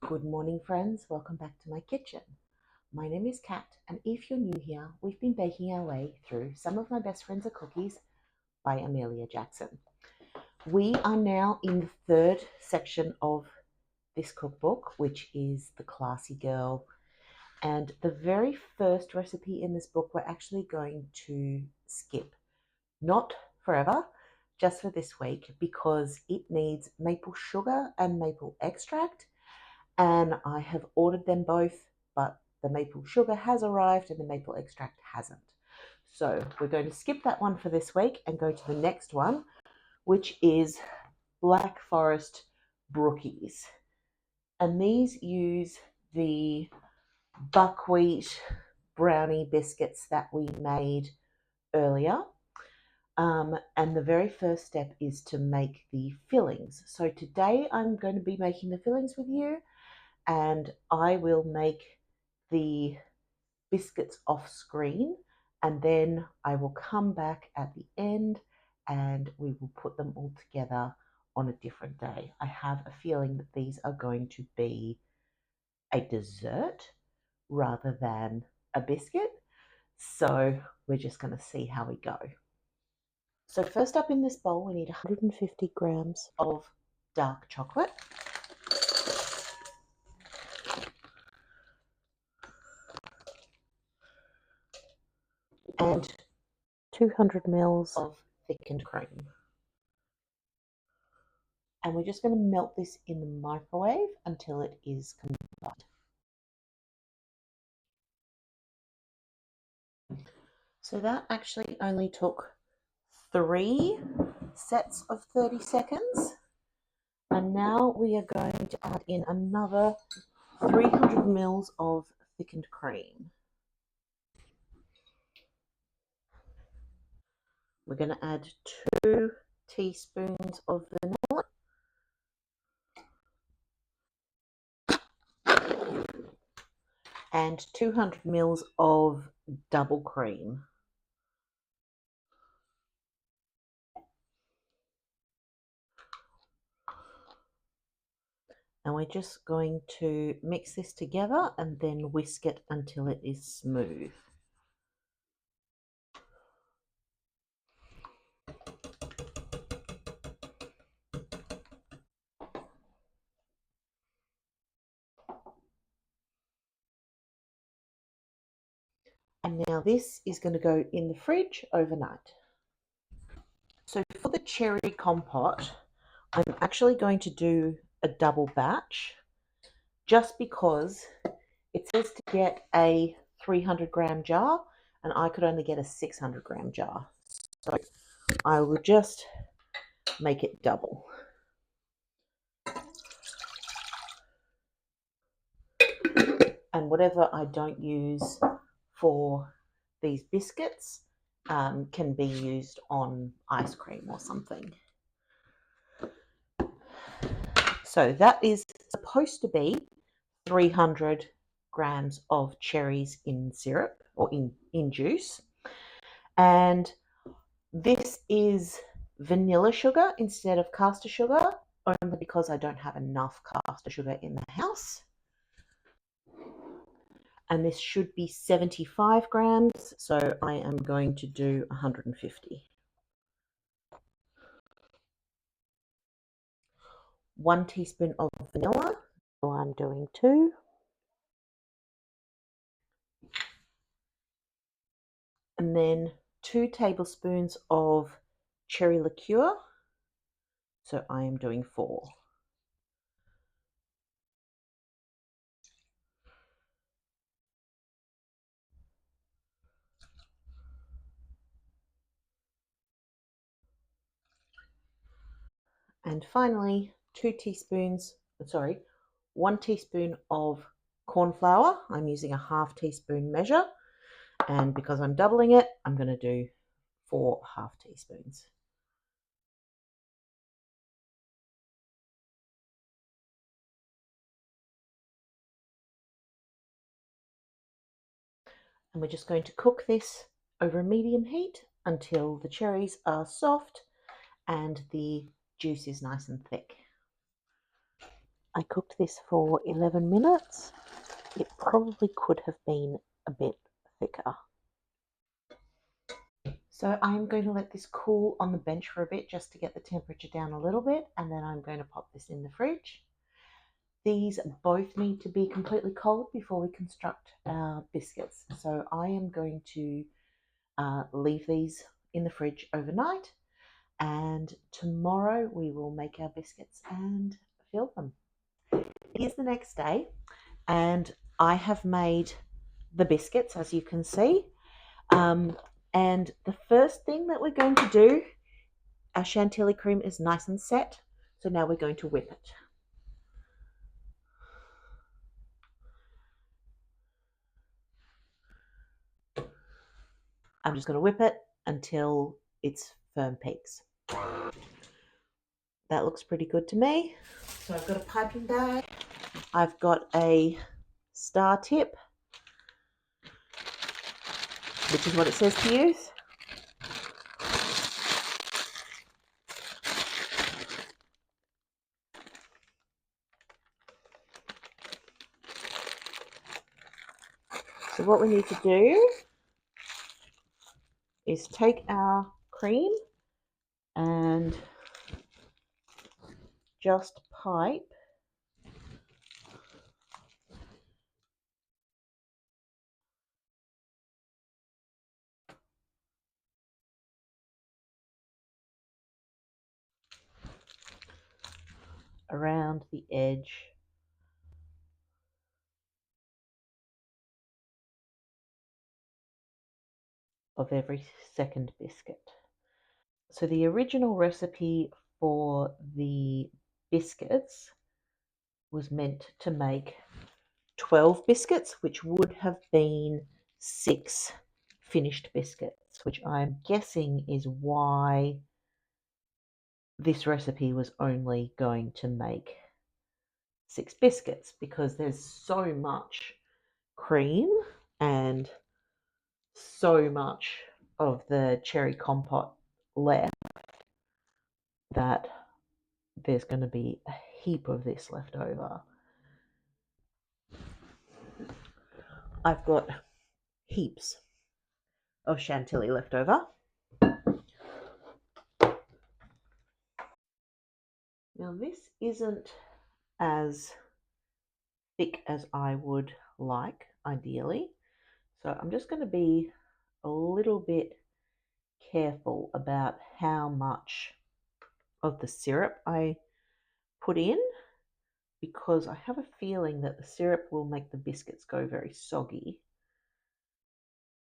Good morning, friends. Welcome back to my kitchen. My name is Kat, and if you're new here, we've been baking our way through Some of My Best Friends Are Cookies by Emelia Jackson. We are now in the third section of this cookbook, which is The Classy Girl. And the very first recipe in this book, we're actually going to skip. Not forever, just for this week, because it needs maple sugar and maple extract. And I have ordered them both, but the maple sugar has arrived and the maple extract hasn't. So we're going to skip that one for this week and go to the next one, which is Black Forest Brookies. And these use the buckwheat brownie biscuits that we made earlier. And the very first step is to make the fillings. So today I'm going to be making the fillings with you, and I will make the biscuits off screen, and then I will come back at the end and we will put them all together on a different day. I have a feeling that these are going to be a dessert rather than a biscuit, so we're just going to see how we go. So first up in this bowl we need 150 grams of dark chocolate, and 200 mils of thickened cream. And we're just going to melt this in the microwave until it is combined. So that actually only took 3 sets of 30 seconds. And now we are going to add in another 300 mils of thickened cream. We're going to add 2 teaspoons of vanilla and 200 mils of double cream. And we're just going to mix this together and then whisk it until it is smooth. And now this is going to go in the fridge overnight. So for the cherry compote, I'm actually going to do a double batch just because it says to get a 300-gram jar and I could only get a 600-gram jar. So I will just make it double. And whatever I don't use for these biscuits can be used on ice cream or something. So that is supposed to be 300 grams of cherries in syrup or in juice. And this is vanilla sugar instead of caster sugar, only because I don't have enough caster sugar in the house. And this should be 75 grams, so I am going to do 150. 1 teaspoon of vanilla, so I'm doing 2. And then 2 tablespoons of cherry liqueur, so I am doing 4. And finally, 1 teaspoon of corn flour. I'm using a half teaspoon measure, and because I'm doubling it, I'm going to do 4 half teaspoons. And we're just going to cook this over a medium heat until the cherries are soft and the juice is nice and thick. I cooked this for 11 minutes. It probably could have been a bit thicker. So I'm going to let this cool on the bench for a bit just to get the temperature down a little bit, and then I'm going to pop this in the fridge. These both need to be completely cold before we construct our biscuits. So I am going to leave these in the fridge overnight, and tomorrow we will make our biscuits and fill them. Here's the next day, and I have made the biscuits, as you can see. And the first thing that we're going to do, our chantilly cream is nice and set, so now we're going to whip it. I'm just going to whip it until it's firm peaks. That looks pretty good to me. So I've got a piping bag. I've got a star tip, which is what it says to use. So what we need to do is take our cream and just pipe around the edge of every second biscuit. So the original recipe for the biscuits was meant to make 12 biscuits, which would have been 6 finished biscuits, which I'm guessing is why this recipe was only going to make 6 biscuits, because there's so much cream and so much of the cherry compote left that there's going to be a heap of this left over. I've got heaps of chantilly left over. Now this isn't as thick as I would like, ideally. So I'm just going to be a little bit careful about how much of the syrup I put in, because I have a feeling that the syrup will make the biscuits go very soggy,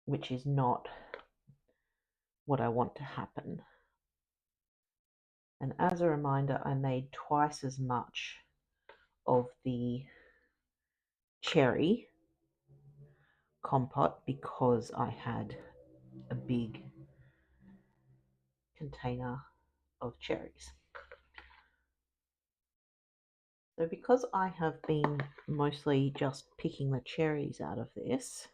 which is not what I want to happen. And as a reminder, I made twice as much of the cherry compote because I had a big container of cherries. So because I have been mostly just picking the cherries out of this,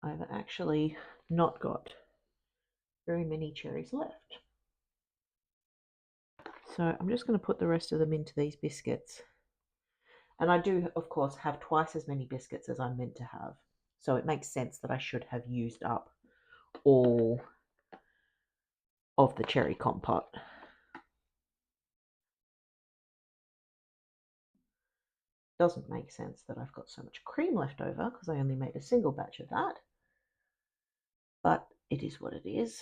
I've actually not got very many cherries left. So I'm just going to put the rest of them into these biscuits. And I do, of course, have twice as many biscuits as I'm meant to have. So it makes sense that I should have used up all of the cherry compote. Doesn't make sense that I've got so much cream left over because I only made a single batch of that. But it is what it is.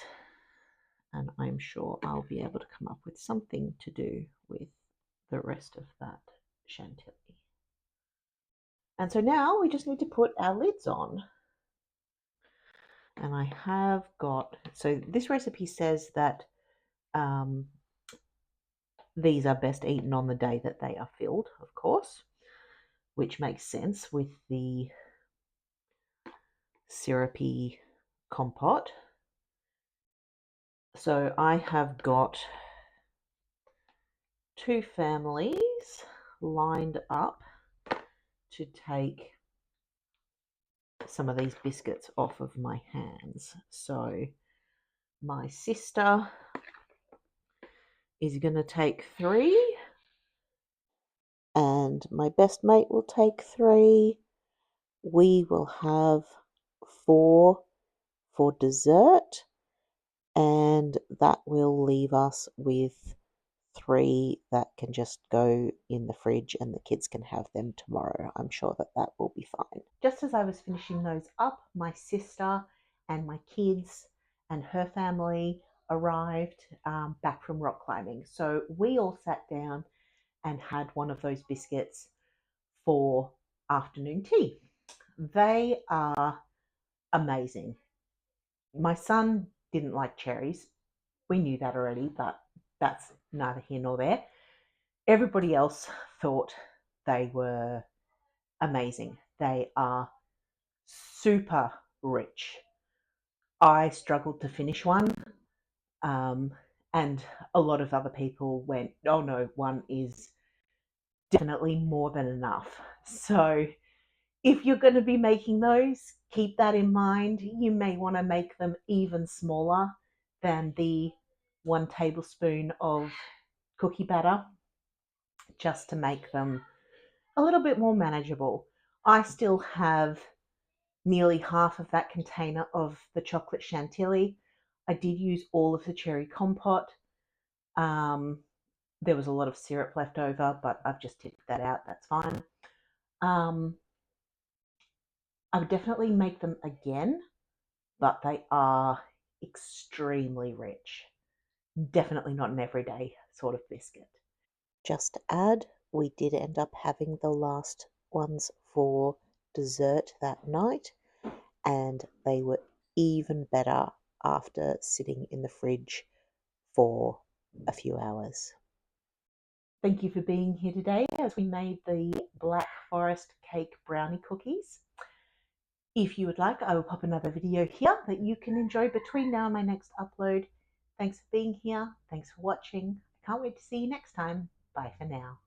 And I'm sure I'll be able to come up with something to do with the rest of that chantilly. And so now we just need to put our lids on. And I have got, so this recipe says that these are best eaten on the day that they are filled, of course, which makes sense with the syrupy compote. So I have got 2 families lined up to take some of these biscuits off of my hands. So my sister is going to take 3, and my best mate will take 3. We will have 4 for dessert, and that will leave us with 3 that can just go in the fridge and the kids can have them tomorrow. I'm sure that that will be fine. Just as I was finishing those up, my sister and my kids and her family arrived back from rock climbing. So we all sat down and had one of those biscuits for afternoon tea. They are amazing. My son didn't like cherries. We knew that already, but that's neither here nor there. Everybody else thought they were amazing. They are super rich. I struggled to finish one, and a lot of other people went, oh no, one is definitely more than enough. So if you're going to be making those, keep that in mind. You may want to make them even smaller than the 1 tablespoon of cookie batter, just to make them a little bit more manageable. I still have nearly half of that container of the chocolate chantilly. I did use all of the cherry compote. There was a lot of syrup left over, but I've just tipped that out. That's fine. I would definitely make them again, but they are extremely rich. Definitely not an everyday sort of biscuit. Just to add, we did end up having the last ones for dessert that night, and they were even better after sitting in the fridge for a few hours. Thank you for being here today as we made the Black Forest cake brownie cookies. If you would like, I will pop another video here that you can enjoy between now and my next upload. Thanks for being here. Thanks for watching. I can't wait to see you next time. Bye for now.